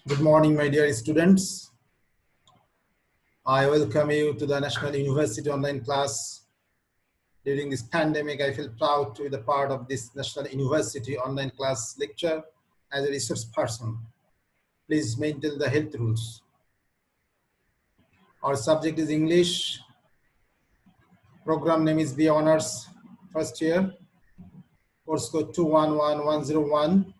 Good morning, my dear students. I welcome you to the National University online class. During this pandemic, I feel proud to be the part of this National University online class lecture as a resource person. Please maintain the health rules. Our subject is English. Program name is BA Honors first year. Course code 211101.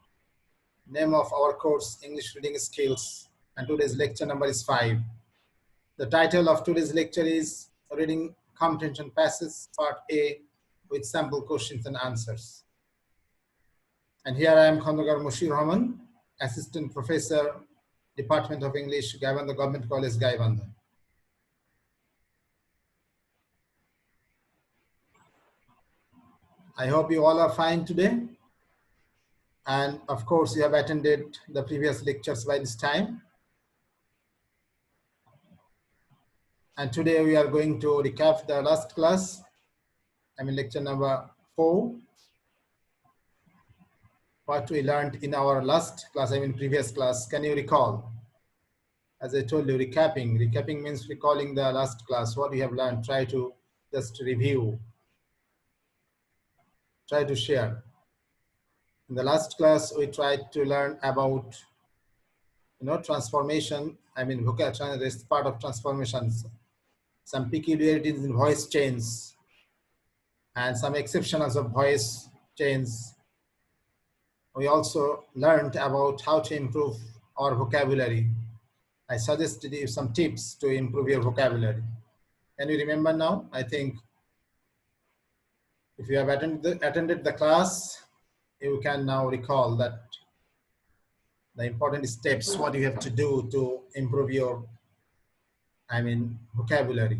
Name of our course, English Reading Skills. And today's lecture number is 5. The title of today's lecture is Reading Comprehension Passages Part A with sample questions and answers. And here I am Khandagar Mushir Rahman, Assistant Professor, Department of English, Gaibandha Government College, Gaibandha. I hope you all are fine today. And of course, you have attended the previous lectures by this time. And today we are going to recap the last class. Lecture number 4. What we learned in our last class, previous class. Can you recall? As I told you, recapping. Recapping means recalling the last class, what we have learned. Try to just review. Try to share. In the last class, we tried to learn about, transformation. Vocabulary is part of transformations. Some peculiarities in voice chains and some exceptions of voice chains. We also learned about how to improve our vocabulary. I suggested you some tips to improve your vocabulary. Can you remember now? I think if you have attended the class, you can now recall that the important steps, what you have to do to improve your, vocabulary.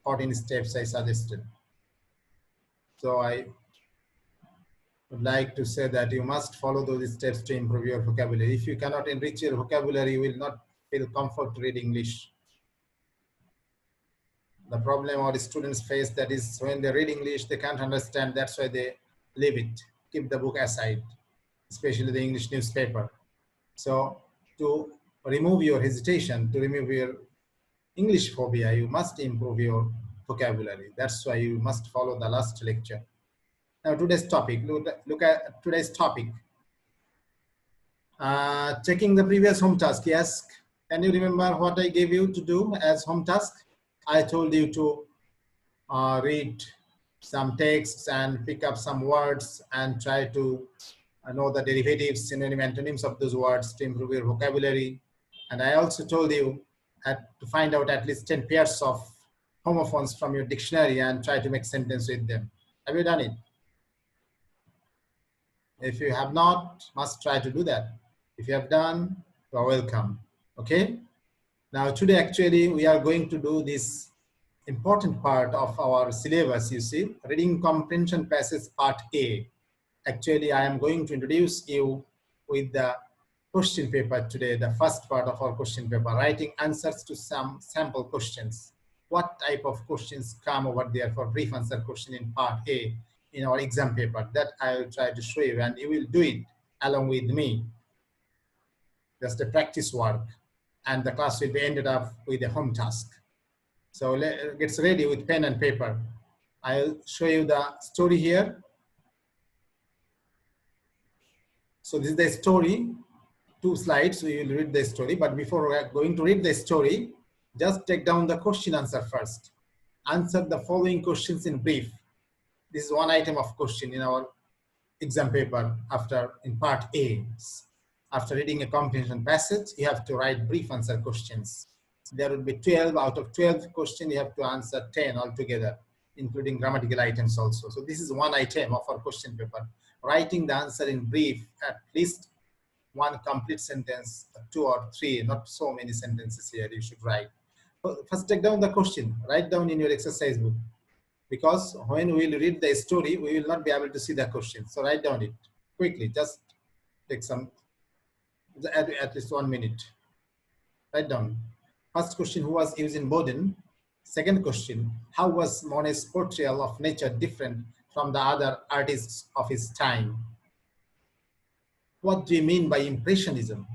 14 steps I suggested. So I would like to say that you must follow those steps to improve your vocabulary. If you cannot enrich your vocabulary, you will not feel comfort to read English. The problem our students face, that is when they read English, they can't understand. That's why they leave it, keep the book aside, especially the English newspaper. So to remove your hesitation, to remove your English phobia, you must improve your vocabulary. That's why you must follow the last lecture. Now today's topic, look at today's topic. Checking the previous home task. Yes, can you remember what I gave you to do as home task? I told you to read some texts and pick up some words and try to know the derivatives, synonym, antonyms of those words to improve your vocabulary. And I also told you to find out at least 10 pairs of homophones from your dictionary and try to make sentence with them. Have you done it? If you have not, must try to do that. If you have done, you are welcome. Okay? Now today actually we are going to do this important part of our syllabus, you see, Reading Comprehension Passage Part A. Actually, I am going to introduce you with the question paper today, the first part of our question paper, writing answers to some sample questions. What type of questions come over there for brief answer question in Part A in our exam paper? That I will try to show you, and you will do it along with me. Just a practice work, and the class will be ended up with a home task. So get ready with pen and paper. I'll show you the story here. So this is the story, 2 slides, so you will read the story. But before we are going to read the story, just take down the question answer first. Answer the following questions in brief. This is one item of question in our exam paper in Part A. After reading a comprehension passage, you have to write brief answer questions. There will be 12 out of 12 questions. You have to answer 10 altogether, including grammatical items also. So this is one item of our question paper. Writing the answer in brief, at least one complete sentence, 2 or 3, not so many sentences here you should write. First take down the question, write down in your exercise book. Because when we will read the story, we will not be able to see the question. So write down it quickly, just take some, at least 1 minute. Write down. First question, who was Eugene Boden? Second question, how was Monet's portrayal of nature different from the other artists of his time? What do you mean by Impressionism?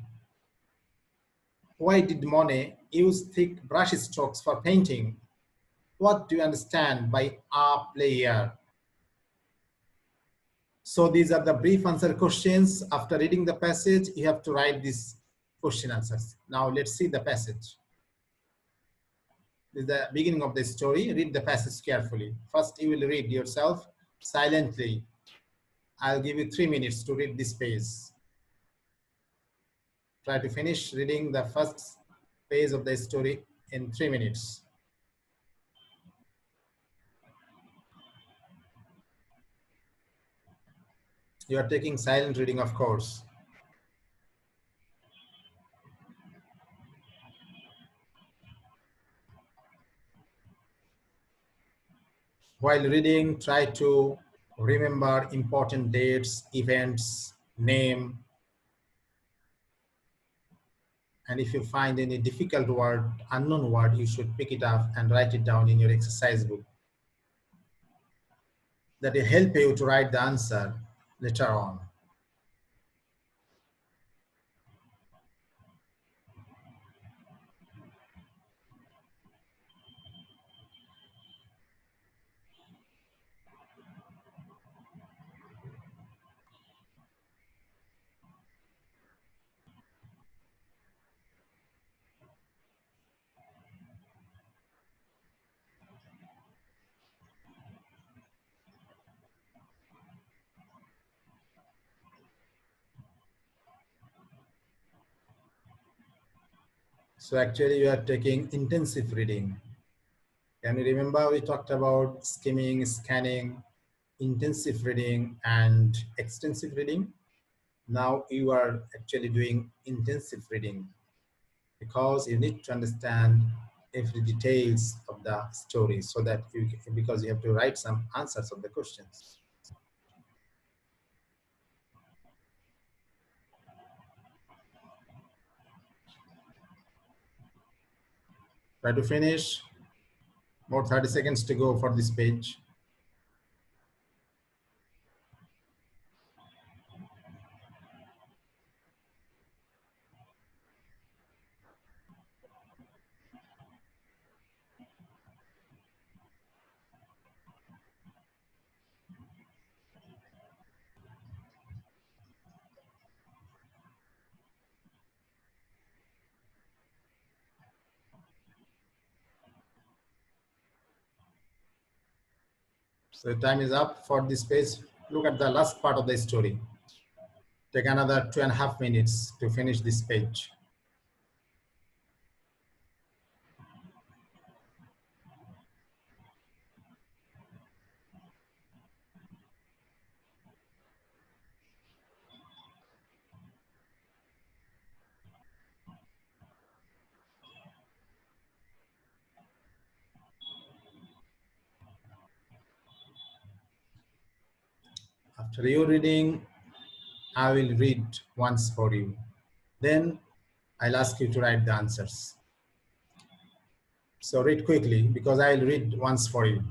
Why did Monet use thick brush strokes for painting? What do you understand by a player? So these are the brief answer questions. After reading the passage, you have to write these question answers. Now let's see the passage. This is the beginning of the story. Read the passage carefully. First, you will read yourself silently. I'll give you 3 minutes to read this page. Try to finish reading the first page of the story in 3 minutes. You are taking silent reading, of course. While reading, try to remember important dates, events, name, and if you find any difficult word, unknown word, you should pick it up and write it down in your exercise book. That will help you to write the answer later on. So actually you are taking intensive reading. Can you remember we talked about skimming, scanning, intensive reading and extensive reading? Now you are actually doing intensive reading because you need to understand every details of the story so that because you have to write some answers of the questions. Try to finish. More 30 seconds to go for this page. So time is up for this page. Look at the last part of the story. Take another 2.5 minutes to finish this page. After you reading, I will read once for you. Then I'll ask you to write the answers. So read quickly because I will read once for you.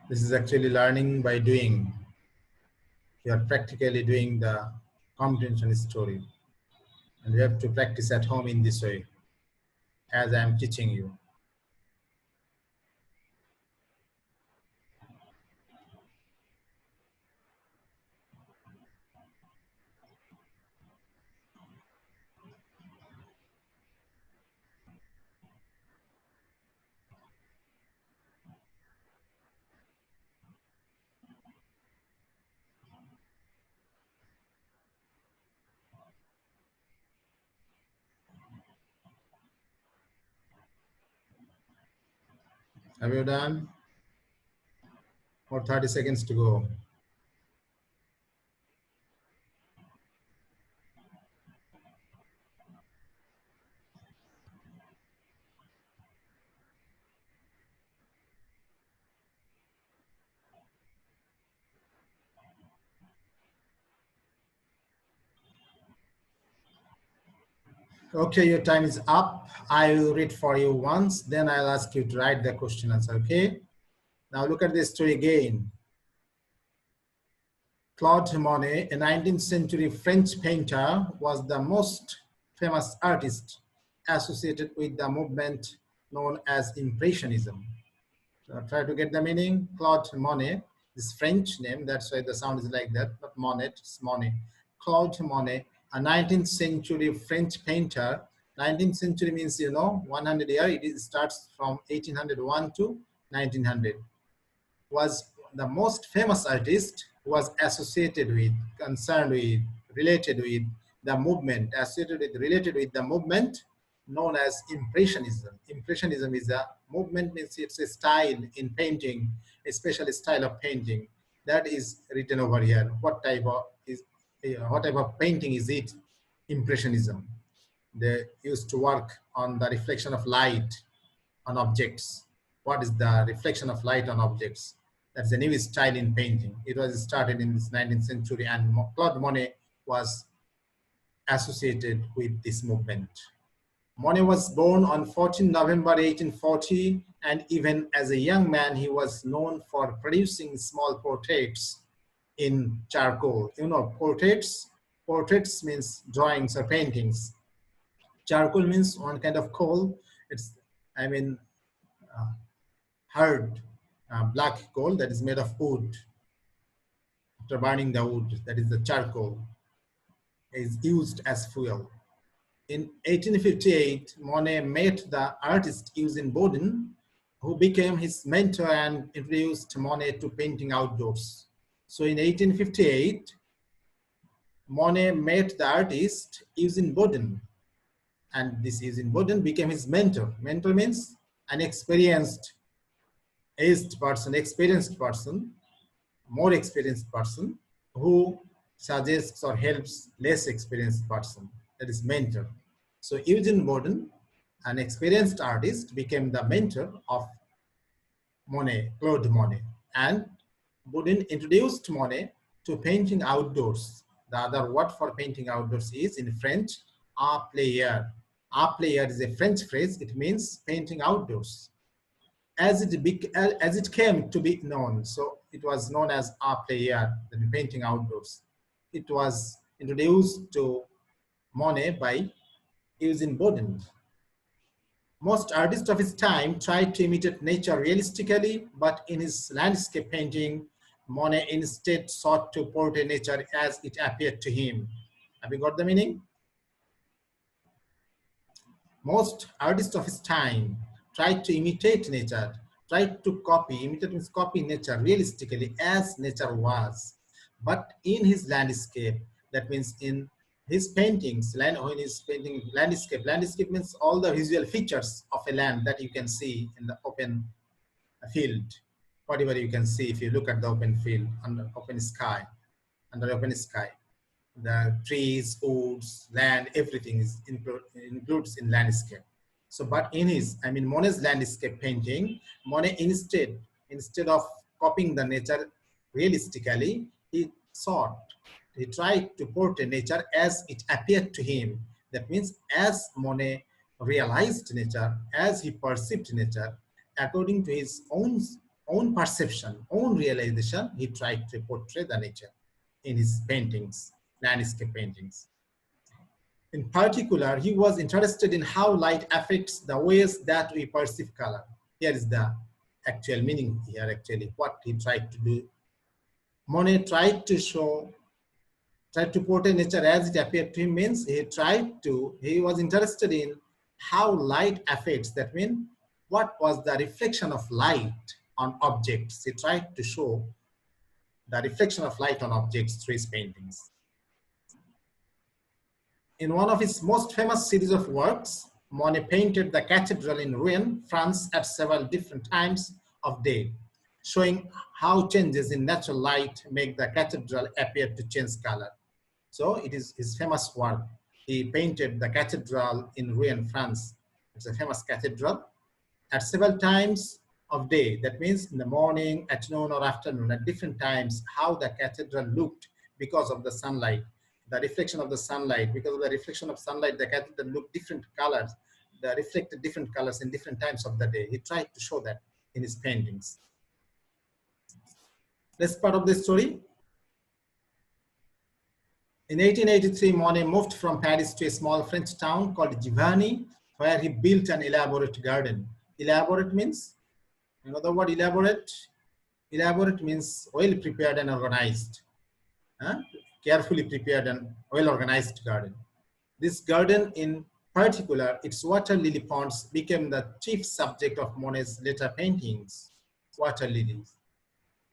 This is actually learning by doing. You are practically doing the comprehension story. And you have to practice at home in this way, as I am teaching you. Have you done? Or 30 seconds to go. Okay, your time is up. I will read for you once, then I'll ask you to write the question answer, okay? Now look at this story again. Claude Monet, a 19th century French painter, was the most famous artist associated with the movement known as Impressionism. So try to get the meaning. Claude Monet, this French name, that's why the sound is like that, but Monet, it's Monet. Claude Monet, a 19th century French painter. 19th century means, 100 year. It starts from 1801 to 1900. Was the most famous artist who was associated with, concerned with, related with the movement, related with the movement known as Impressionism. Impressionism is a movement, means it's a style in painting, a special style of painting that is written over here. What type of painting is it? Impressionism. They used to work on the reflection of light on objects. What is the reflection of light on objects? That's a new style in painting. It was started in this 19th century, and Claude Monet was associated with this movement. Monet was born on 14 November 1840, and even as a young man, he was known for producing small portraits in charcoal. Portraits? Portraits means drawings or paintings. Charcoal means one kind of coal. It's, I mean, hard black coal that is made of wood. After burning the wood, that is the charcoal, is used as fuel. In 1858, Monet met the artist Eugene Boudin, who became his mentor and introduced Monet to painting outdoors. So in 1858, Monet met the artist Eugene Boudin, and this Eugene Boudin became his mentor. Mentor means an experienced person, more experienced person who suggests or helps less experienced person. That is mentor. So Eugene Boudin, an experienced artist, became the mentor of Monet, Claude Monet. And Boudin introduced Monet to painting outdoors. The other word for painting outdoors is in French, art player. Art player is a French phrase. It means painting outdoors. As it came to be known, so it was known as art player, the painting outdoors. It was introduced to Monet by Eugene Boudin. Most artists of his time tried to imitate nature realistically, but in his landscape painting, Monet instead sought to portray nature as it appeared to him. Have you got the meaning? Most artists of his time tried to imitate nature, tried to imitate means copy nature realistically as nature was. But in his landscape, that means in his paintings, when he's painting landscape means all the visual features of a land that you can see in the open field, whatever you can see if you look at the open field, under open sky, the trees, woods, land, everything is includes in landscape. So, but in Monet's landscape painting, Monet instead of copying the nature realistically, he tried to portray nature as it appeared to him. That means as Monet realized nature, as he perceived nature, according to his own perception, own realization, he tried to portray the nature in his paintings, landscape paintings. In particular, he was interested in how light affects the ways that we perceive color. Here is the actual meaning here, actually, what he tried to do. Monet tried to portray nature as it appeared to him means he was interested in how light affects. That means what was the reflection of light on objects. He tried to show the reflection of light on objects through his paintings. In one of his most famous series of works, Monet painted the cathedral in Rouen, France at several different times of day, showing how changes in natural light make the cathedral appear to change color. So it is his famous work. He painted the cathedral in Rouen, France. It's a famous cathedral at several times of day. That means in the morning, at noon or afternoon, at different times, how the cathedral looked because of the sunlight. the reflection of the sunlight. Because of the reflection of sunlight, the cathedral look different colors, the reflected different colors in different times of the day. He tried to show that in his paintings. Next part of the story. In 1883, Monet moved from Paris to a small French town called Giverny, where he built an elaborate garden. Elaborate means, you know the word elaborate? Elaborate means well prepared and organized. Carefully prepared and well organized garden. This garden in particular, its water lily ponds became the chief subject of Monet's later paintings, water lilies.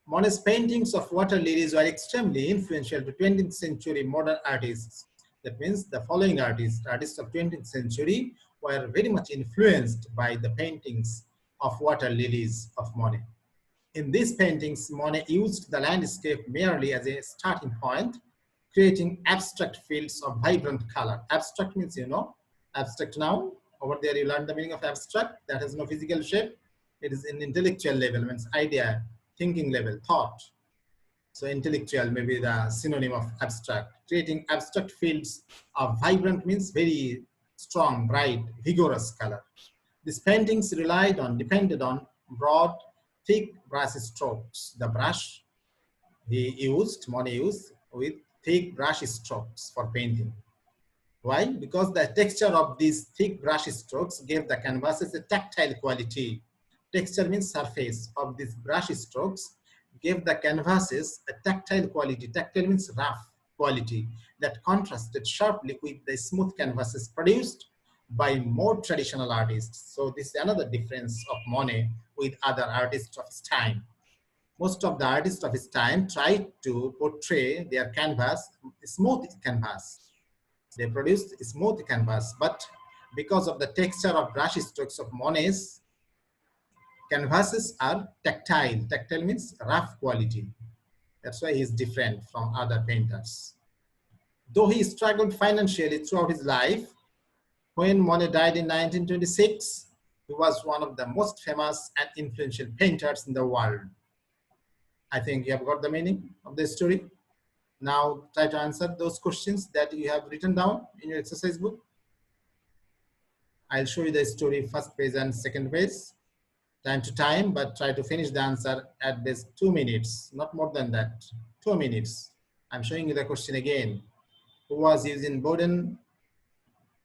Monet's paintings of water lilies were extremely influential to 20th century modern artists. That means the following artists of 20th century were very much influenced by the paintings of water lilies of Monet. In these paintings, Monet used the landscape merely as a starting point, creating abstract fields of vibrant color. Abstract means, you know, abstract now. Over there, you learn the meaning of abstract. That has no physical shape. It is in intellectual level, means idea, thinking level, thought. So intellectual may be the synonym of abstract. Creating abstract fields of vibrant means very strong, bright, vigorous color. These paintings depended on broad, thick brush strokes. The brush Monet used with thick brush strokes for painting. Why? Because the texture of these thick brush strokes gave the canvases a tactile quality. Texture means surface of these brush strokes gave the canvases a tactile quality. Tactile means rough quality that contrasted sharply with the smooth canvases produced by more traditional artists. So this is another difference of Monet with other artists of his time. Most of the artists of his time tried to portray their canvas, smooth canvas. They produced smooth canvas, but because of the texture of brush strokes of Monet's, canvases are tactile. Tactile means rough quality. That's why he's different from other painters. Though he struggled financially throughout his life, when Monet died in 1926, he was one of the most famous and influential painters in the world. I think you have got the meaning of the story. Now try to answer those questions that you have written down in your exercise book. I'll show you the story first page and second page, time to time, but try to finish the answer at this 2 minutes, not more than that, 2 minutes. I'm showing you the question again. Who was using Boden?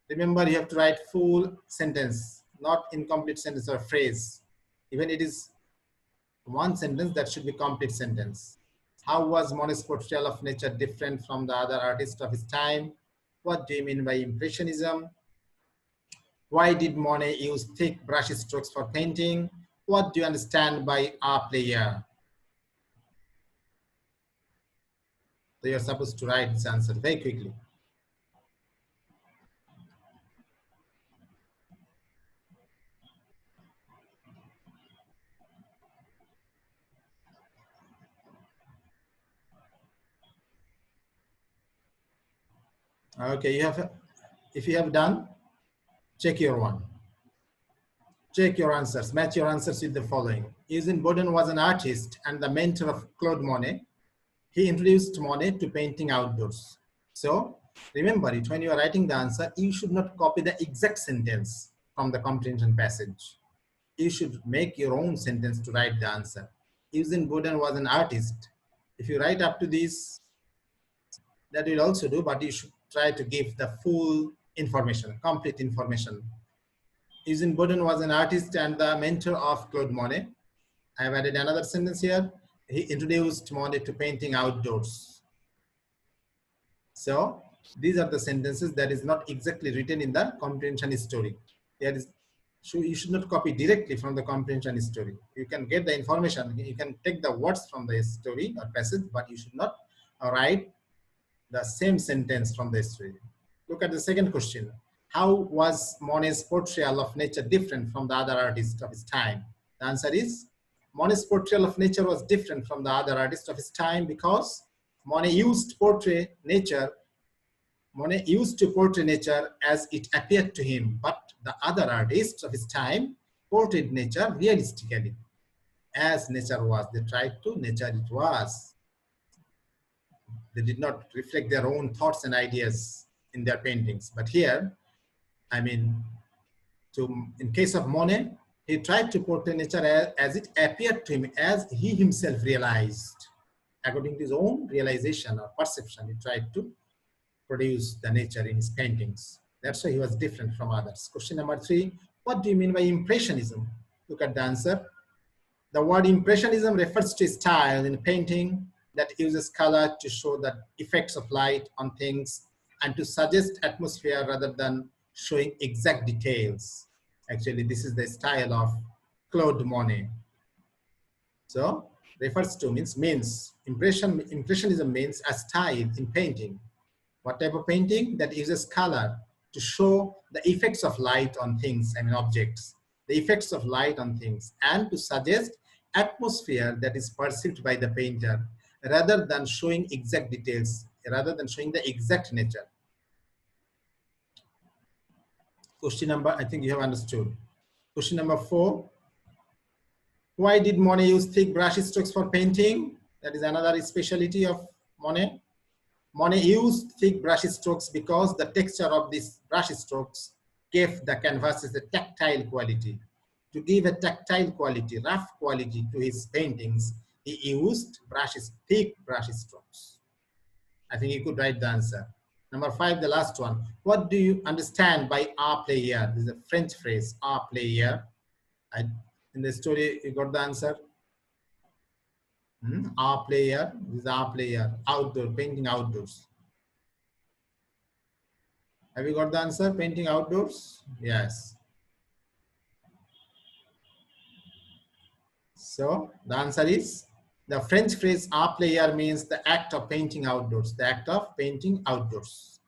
Remember, you have to write full sentence, not incomplete sentence or phrase. Even it is one sentence, that should be complete sentence. How was Monet's portrayal of nature different from the other artists of his time? What do you mean by Impressionism? Why did Monet use thick brush strokes for painting? What do you understand by a player? So you're supposed to write this answer very quickly. Okay, if you have done, check your one. Check your answers, match your answers with the following. Eugene Boden was an artist and the mentor of Claude Monet. He introduced Monet to painting outdoors. So remember it, when you are writing the answer, you should not copy the exact sentence from the comprehension passage. You should make your own sentence to write the answer. Eugene Boden was an artist. If you write up to this, that will also do, but you should try to give the full information, complete information. Eugene Boden was an artist and the mentor of Claude Monet. I have added another sentence here. He introduced Monet to painting outdoors. So these are the sentences that is not exactly written in the comprehension story. You should not copy directly from the comprehension story. You can get the information, you can take the words from the story or passage, but you should not write the same sentence from the story. Look at the second question. How was Monet's portrayal of nature different from the other artists of his time? The answer is, Monet's portrayal of nature was different from the other artists of his time because Monet used to portray nature as it appeared to him, but the other artists of his time portrayed nature realistically, as nature was. They tried to nature it was. They did not reflect their own thoughts and ideas in their paintings. But here, I mean, in case of Monet, he tried to portray nature as it appeared to him, as he himself realized. According to his own realization or perception, he tried to produce the nature in his paintings. That's why he was different from others. Question number 3, what do you mean by impressionism? Look at the answer. The word impressionism refers to a style in painting that uses color to show the effects of light on things and to suggest atmosphere rather than showing exact details. Actually, this is the style of Claude Monet. So, refers to means impressionism means a style in painting. What type of painting? That uses color to show the effects of light on things, I mean objects, the effects of light on things, and to suggest atmosphere that is perceived by the painter rather than showing exact details, rather than showing the exact nature. Question number, I think you have understood. Question number 4. Why did Monet use thick brush strokes for painting? That is another specialty of Monet. Monet used thick brush strokes because the texture of these brush strokes gave the canvases a tactile quality. To give a tactile quality, rough quality to his paintings, he used thick brush strokes. I think you could write the answer. Number 5, the last one. What do you understand by a player? This is a French phrase, a player. In the story, you got the answer. A player, this is a player, outdoor, painting outdoors. Have you got the answer? Painting outdoors? Yes. So the answer is, the French phrase art player means the act of painting outdoors, the act of painting outdoors.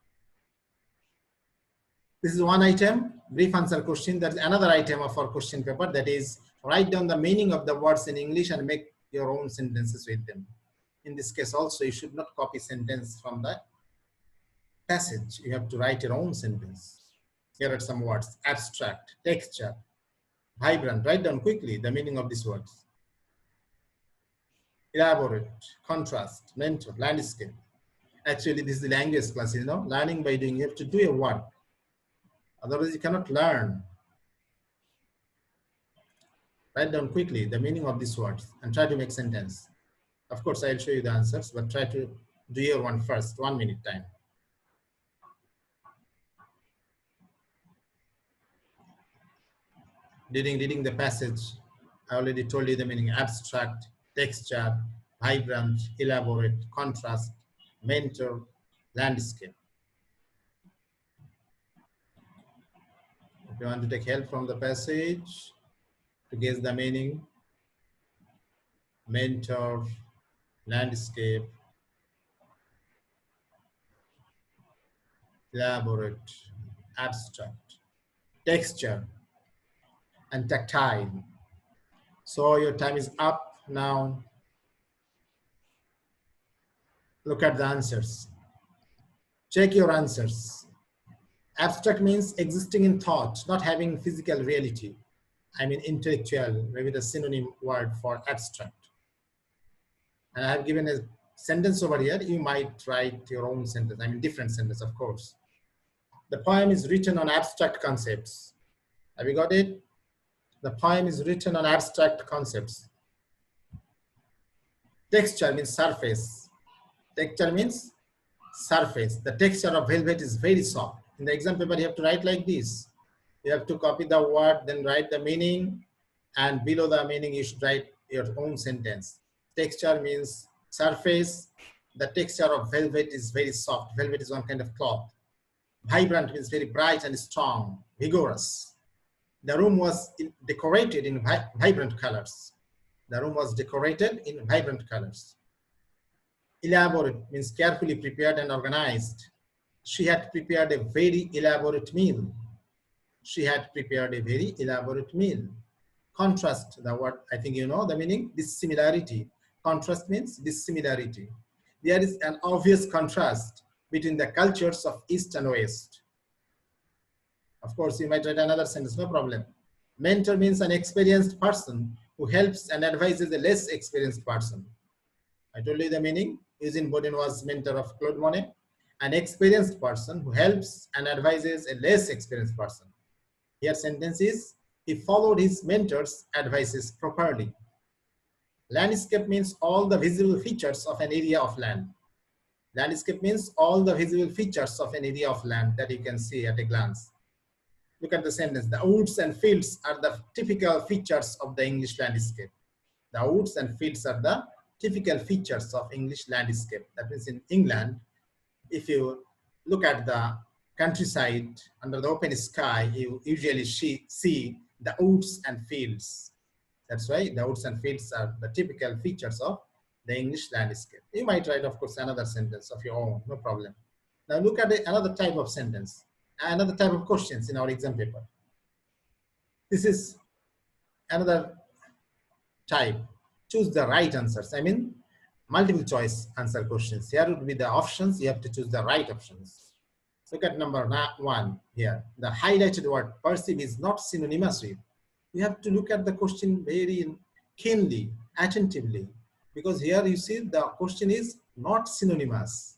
This is one item, brief answer question. There is another item of our question paper, that is, write down the meaning of the words in English and make your own sentences with them. In this case also, you should not copy sentence from the passage. You have to write your own sentence. Here are some words: abstract, texture, vibrant. Write down quickly the meaning of these words. Elaborate, contrast, mentor, landscape. Actually, this is the language class, you know, learning by doing. You have to do your work. Otherwise, you cannot learn. Write down quickly the meaning of these words and try to make sentence. Of course, I'll show you the answers, but try to do your one first, 1 minute time. Reading the passage, I already told you the meaning: abstract, texture, vibrant, elaborate, contrast, mentor, landscape. If you want to take help from the passage to guess the meaning: mentor, landscape, elaborate, abstract, texture, and tactile. So your time is up now. Look at the answers. Check your answers. Abstract means existing in thought, not having physical reality. I mean intellectual, maybe the synonym word for abstract. And I have given a sentence over here. You might write your own sentence, I mean different sentence, of course. The poem is written on abstract concepts. Have you got it? The poem is written on abstract concepts. Texture means surface. Texture means surface. The texture of velvet is very soft. In the exam paper, you have to write like this. You have to copy the word, then write the meaning, and below the meaning, you should write your own sentence. Texture means surface. The texture of velvet is very soft. Velvet is one kind of cloth. Vibrant means very bright and strong, vigorous. The room was decorated in vibrant colors. The room was decorated in vibrant colors. Elaborate means carefully prepared and organized. She had prepared a very elaborate meal. She had prepared a very elaborate meal. Contrast, the word, I think you know the meaning, dissimilarity. Contrast means dissimilarity. There is an obvious contrast between the cultures of East and West. Of course, you might write another sentence, no problem. Mentor means an experienced person who helps and advises a less experienced person. I told you the meaning. Eugene Boudin was mentor of Claude Monet, an experienced person who helps and advises a less experienced person. Here sentence is, he followed his mentor's advices properly. Landscape means all the visible features of an area of land. Landscape means all the visible features of an area of land that you can see at a glance. Look at the sentence. The woods and fields are the typical features of the English landscape. The woods and fields are the typical features of English landscape. That means in England, if you look at the countryside under the open sky, you usually see the woods and fields. That's why the woods and fields are the typical features of the English landscape. You might write, of course, another sentence of your own, no problem. Now look at another type of sentence, another type of questions in our exam paper. This is another type. Choose the right answers. I mean, multiple choice answer questions. Here would be the options. You have to choose the right options. Look at number 1 here. The highlighted word perceive is not synonymous with. You have to look at the question very keenly, attentively, because here you see the question is not synonymous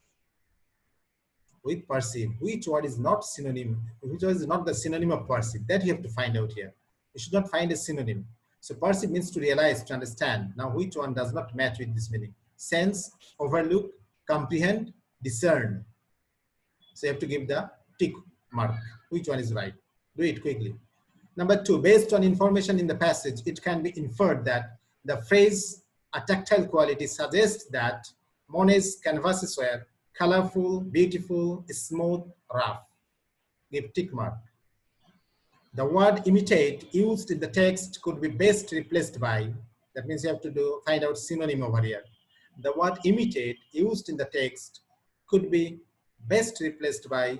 with perceive. Which word is not synonym? Which word is not the synonym of perceive? That you have to find out here. You should not find a synonym. So perceive means to realize, to understand. Now which one does not match with this meaning? Sense, overlook, comprehend, discern. So you have to give the tick mark. Which one is right? Do it quickly. Number 2, based on information in the passage, it can be inferred that the phrase a tactile quality suggests that Monet's canvases were colorful, beautiful, smooth, rough. Give tick mark. The word imitate used in the text could be best replaced by, that means you have to find out synonym over here. The word imitate used in the text could be best replaced by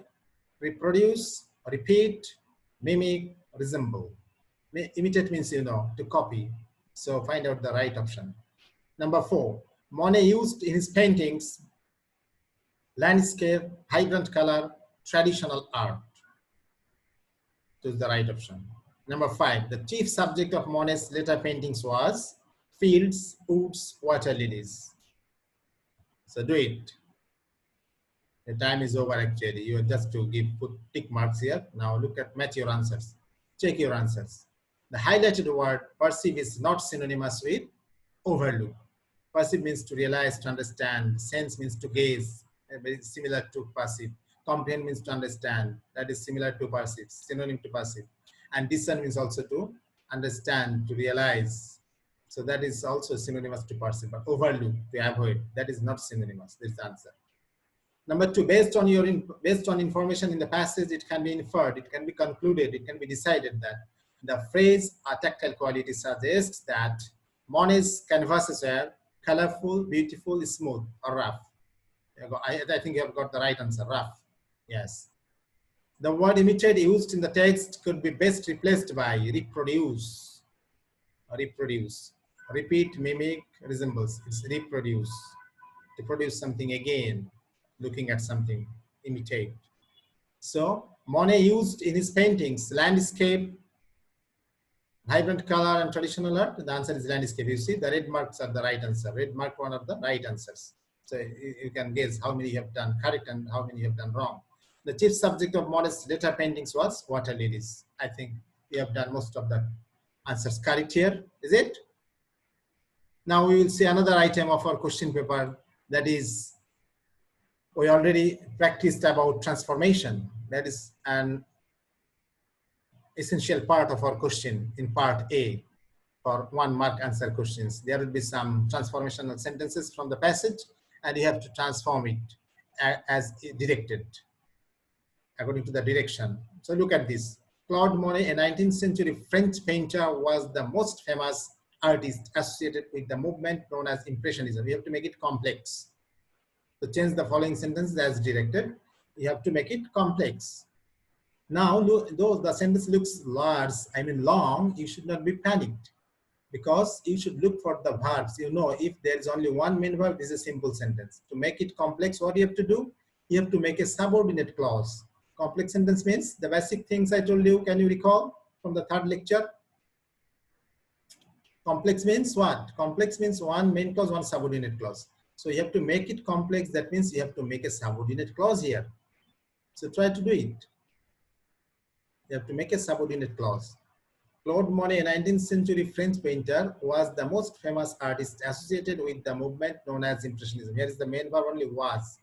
reproduce, repeat, mimic, resemble. Imitate means, to copy. So find out the right option. Number 4, Monet used in his paintings landscape, vibrant color, traditional art. Choose the right option. Number 5, the chief subject of Monet's later paintings was fields, woods, water lilies. So do it. The time is over actually. You are just to put tick marks here. Now look at, match your answers. Check your answers. The highlighted word perceive is not synonymous with overlook. Perceive means to realize, to understand. Sense means to gaze, very similar to perceive. Comprehend means to understand. That is similar to perceive, synonym to perceive. And discern means also to understand, to realize. So that is also synonymous to perceive. But overlook, to avoid, that is not synonymous. This is the answer. Number 2, based on information in the passage, it can be inferred, it can be concluded, it can be decided that the phrase a tactile quality suggests that Monet's canvases were colorful, beautiful, smooth, or rough. I think you have got the right answer, rough. Yes. The word imitate used in the text could be best replaced by reproduce, repeat, mimic, resembles. It's reproduce, to produce something again, looking at something, imitate. So Monet used in his paintings landscape, vibrant color, and traditional art. The answer is landscape. You see the red marks are the right answer. Red mark one of the right answers. So you can guess how many you have done correct and how many you have done wrong. The chief subject of Monet's later paintings was water lilies. I think we have done most of the answers correct here. Is it? Now we will see another item of our question paper, that is, we already practiced about transformation. That is an essential part of our question in part A for 1 mark answer questions. There will be some transformational sentences from the passage and you have to transform it as directed, according to the direction. So look at this. Claude Monet, a 19th century French painter, was the most famous artist associated with the movement known as Impressionism. We have to make it complex. So change the following sentence as directed. You have to make it complex. Now, though the sentence looks large, long, you should not be panicked because you should look for the verbs. If there is only one main verb, this is a simple sentence. To make it complex, what you have to do? You have to make a subordinate clause. Complex sentence means the basic things I told you. Can you recall from the 3rd lecture? Complex means what? Complex means one main clause, one subordinate clause. So you have to make it complex. That means you have to make a subordinate clause here. So try to do it. You have to make a subordinate clause. Claude Monet, a 19th century French painter, was the most famous artist associated with the movement known as Impressionism. Here is the main verb only was.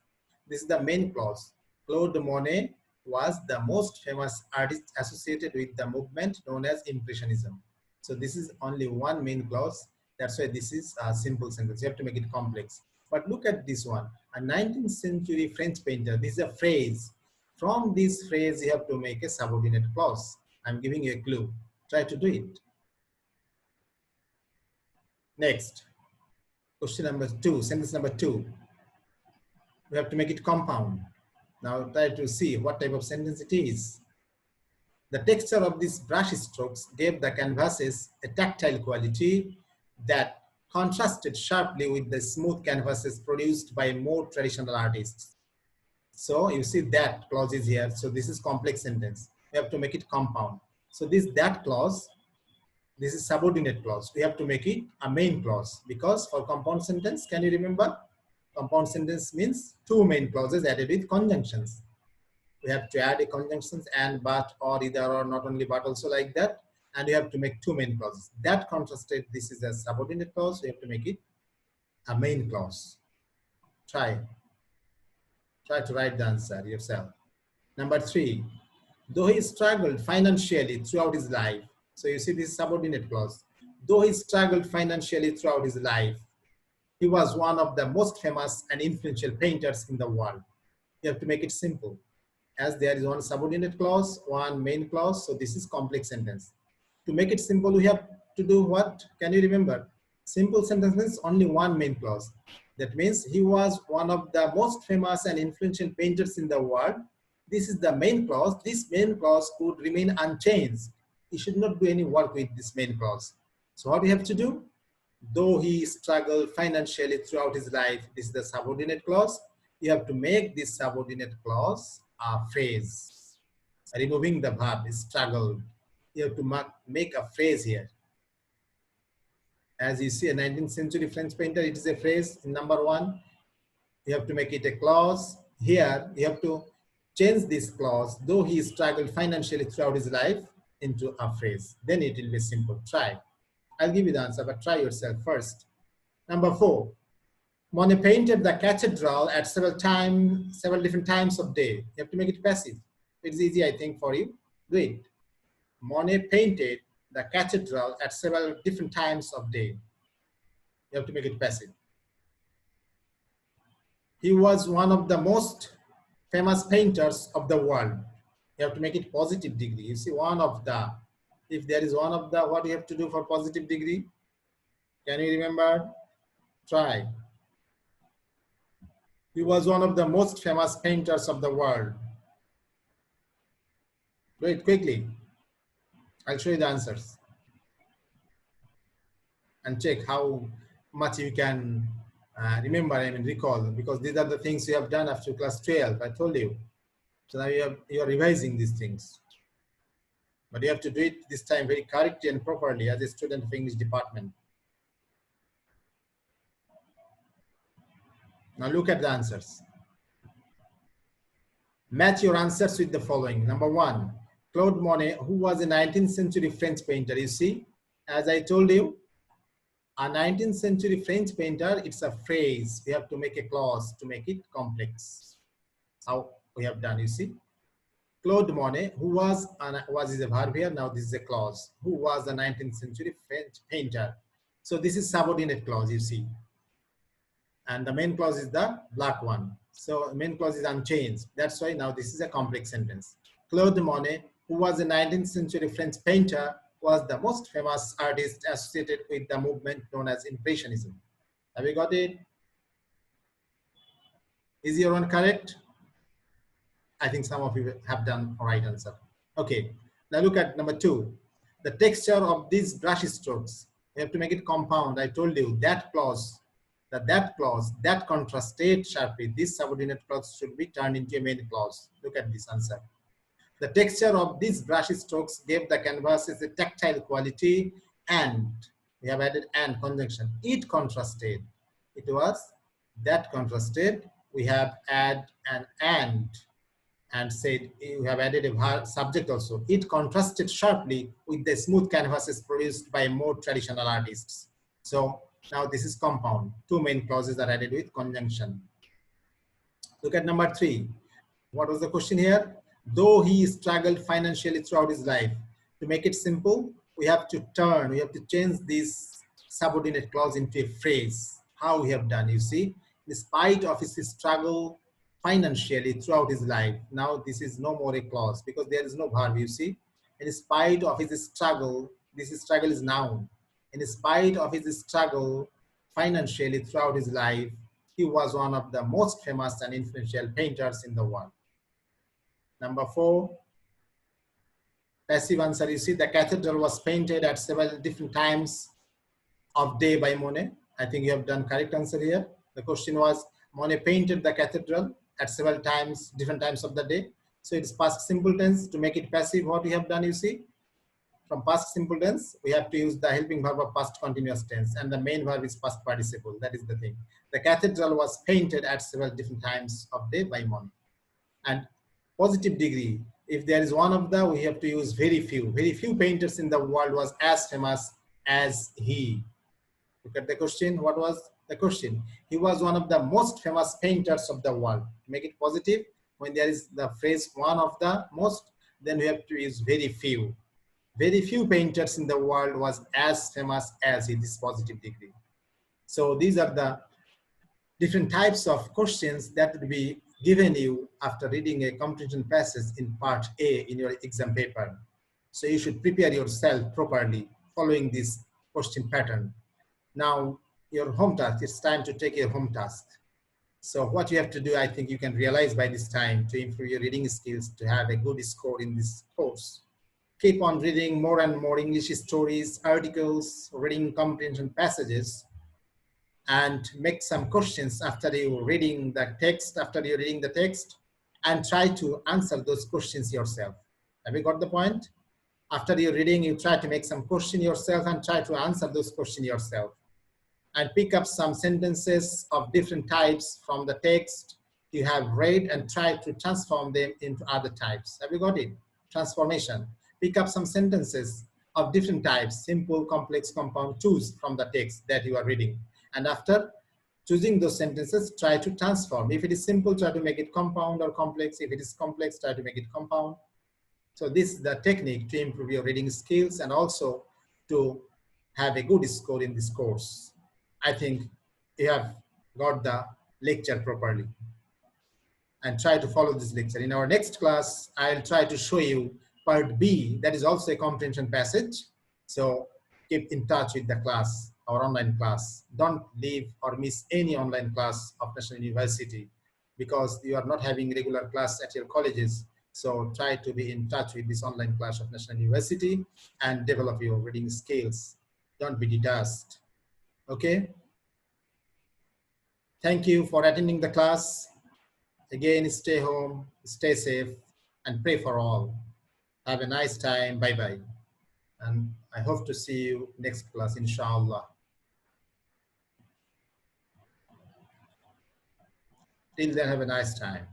This is the main clause. Claude Monet was the most famous artist associated with the movement known as Impressionism. So this is only one main clause. That's why this is a simple sentence. You have to make it complex. But look at this one. A 19th century French painter. This is a phrase. From this phrase, you have to make a subordinate clause. I'm giving you a clue. Try to do it. Next, question number 2, sentence number 2. We have to make it compound. Now try to see what type of sentence it is. The texture of these brush strokes gave the canvases a tactile quality that contrasted sharply with the smooth canvases produced by more traditional artists. So you see that clause is here. So this is complex sentence. We have to make it compound. So this that clause, this is subordinate clause. We have to make it a main clause because for compound sentence, can you remember? Compound sentence means two main clauses added with conjunctions. We have to add a conjunctions and, but, or, either, or, not only but, also like that. And you have to make two main clauses. That contrasted, this is a subordinate clause. We have to make it a main clause. Try to write the answer yourself. Number 3, though he struggled financially throughout his life. So you see this subordinate clause. Though he struggled financially throughout his life, he was one of the most famous and influential painters in the world. You have to make it simple. As there is one subordinate clause, one main clause, so this is complex sentence. To make it simple, we have to do what? Can you remember? Simple sentence means only one main clause. That means he was one of the most famous and influential painters in the world. This is the main clause. This main clause could remain unchanged. He should not do any work with this main clause. So what we have to do? Though he struggled financially throughout his life, this is the subordinate clause. You have to make this subordinate clause a phrase. Removing the verb, struggled. You have to make a phrase here. As you see, a 19th century French painter, it is a phrase in number 1. You have to make it a clause. Here, you have to change this clause, though he struggled financially throughout his life, into a phrase. Then it will be simple. Try. I'll give you the answer, but try yourself first. Number 4. Monet painted the cathedral at several different times of day. You have to make it passive. It's easy, I think, for you. Do it. Monet painted the cathedral at several different times of day. You have to make it passive. He was one of the most famous painters of the world. You have to make it positive degree. You see, one of the. If there is one of the, what you have to do for positive degree? Can you remember? Try. He was one of the most famous painters of the world. Do it quickly. I'll show you the answers. And check how much you can remember, recall, because these are the things you have done after class 12, I told you. So now you are revising these things. But you have to do it this time very correctly and properly as a student of English department. Now look at the answers. Match your answers with the following. Number 1, Claude Monet, who was a 19th century French painter. You see, as I told you, a 19th century French painter, it's a phrase. We have to make a clause to make it complex. How we have done, you see. Claude Monet, who was is a verb here, now this is a clause, who was a 19th century French painter. So this is subordinate clause, you see. And the main clause is the black one. So main clause is unchanged. That's why now this is a complex sentence. Claude Monet, who was a 19th century French painter, was the most famous artist associated with the movement known as Impressionism. Have you got it? Is your one correct? I think some of you have done the right answer. Okay, now look at number 2. The texture of these brush strokes. You have to make it compound. I told you that clause, that contrasted sharply. This subordinate clause should be turned into a main clause. Look at this answer. The texture of these brush strokes gave the canvases a tactile quality, and we have added and conjunction. It contrasted. It was That contrasted, we have add an and said you have added a subject also. It contrasted sharply with the smooth canvases produced by more traditional artists. So now this is compound. Two main clauses are added with conjunction. Look at number 3. What was the question here? Though he struggled financially throughout his life. To make it simple, we have to change this subordinate clause into a phrase. How we have done, you see, in spite of his struggle financially throughout his life. Now this is no more a clause because there is no verb, you see. In spite of his struggle, this struggle is noun. In spite of his struggle financially throughout his life, he was one of the most famous and influential painters in the world. Number 4, passive answer. You see, the cathedral was painted at several different times of day by Monet. I think you have done correct answer here. The question was, Monet painted the cathedral at several times, different times of the day. So it's past simple tense. To make it passive, what we have done, you see, from past simple tense, we have to use the helping verb of past continuous tense, and the main verb is past participle. That is the thing. The cathedral was painted at several different times of day by Monet. And positive degree, if there is one of the, we have to use very few. Very few painters in the world was as famous as he. Look at the question. What was the question? He was one of the most famous painters of the world. To make it positive, when there is the phrase one of the most, then we have to use very few. Very few painters in the world was as famous as he, this positive degree. So these are the different types of questions that will be given you after reading a comprehension passage in part A in your exam paper. So you should prepare yourself properly following this question pattern. Now, your home task, it's time to take your home task. So what you have to do, I think you can realize by this time to improve your reading skills, to have a good score in this course. Keep on reading more and more English stories, articles, reading comprehension passages, and make some questions after you reading the text, and try to answer those questions yourself. Have you got the point? After you're reading, you try to make some question yourself and try to answer those questions yourself. And pick up some sentences of different types from the text you have read and try to transform them into other types. Have you got it? Transformation. Pick up some sentences of different types, simple, complex, compound, choose from the text that you are reading. And after choosing those sentences, try to transform. If it is simple, try to make it compound or complex. If it is complex, try to make it compound. So this is the technique to improve your reading skills and also to have a good score in this course. I think you have got the lecture properly. And try to follow this lecture. In our next class, I'll try to show you part B, that is also a comprehension passage. So keep in touch with the class, our online class. Don't leave or miss any online class of National University because you are not having regular class at your colleges. So try to be in touch with this online class of National University and develop your reading skills. Don't be detached. Okay? Thank you for attending the class. Again, stay home, stay safe, and pray for all. Have a nice time. Bye-bye. And I hope to see you next class, inshallah. Till then, have a nice time.